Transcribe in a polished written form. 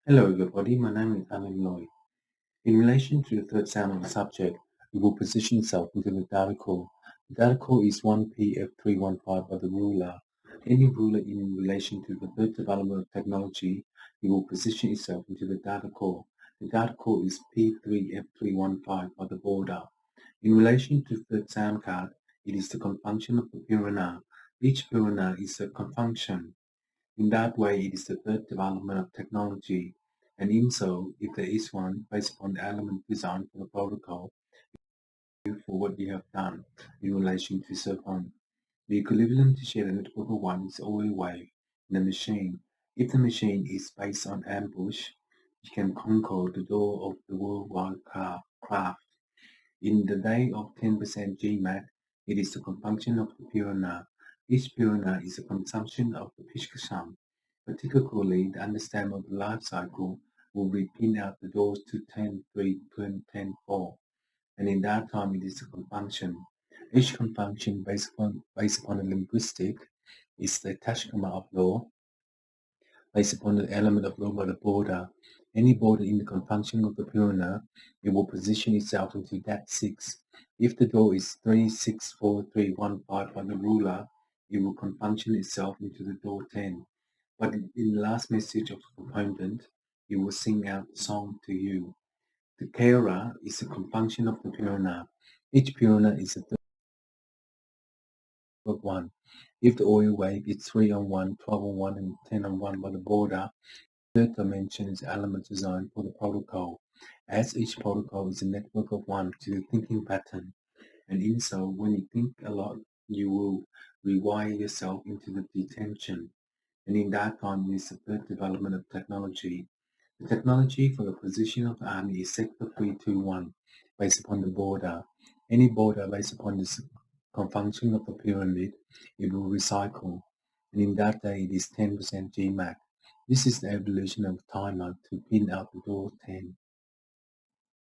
Hello everybody, my name is Alan Lloyd. In relation to the third sound of the subject, it will position itself into the data core. The data core is 1PF315 by the ruler. Any ruler in relation to the third development of technology, it will position itself into the data core. The data core is P3F315 by the border. In relation to the third sound card, it is the confunction of the purana. Each purana is a confunction. In that way, it is the third development of technology, and in so, if there is one, based upon the element design for the protocol, for what you have done in relation to SOAP1. The equivalent to share the network of one is always wave in a machine. If the machine is based on ambush, you can conquer the door of the worldwide craft. In the day of 10% GMAT, it is the consumption of the purana. Each purana is a consumption of the Pishkasham. Particularly, the understanding of the life cycle will be pinned out the doors to 10, 3, 10, 10, 4. And in that time, it is the confunction. Each confunction based upon a linguistic is the Tashkama of law, based upon the element of law by the border. Any border in the confunction of the purana, it will position itself into that 6. If the door is 364315 by the ruler, it will confunction itself into the door 10. But in the last message of the component, it will sing out the song to you. The Kera is a confunction of the purana. Each purana is a third of 1. If the oil wave is 3 on 1, 12 on 1, and 10 on 1 by the border, third dimension is element design for the protocol, as each protocol is a network of one to the thinking pattern. And in so, when you think a lot, you will rewire yourself into the detention. And in that time, is the third development of technology. The technology for the position of the army is Sector 321, based upon the border. Any border based upon the confunction of the pyramid, it will recycle. And in that day, it is 10% GMAC. This is the evolution of timer to pin out the door 10.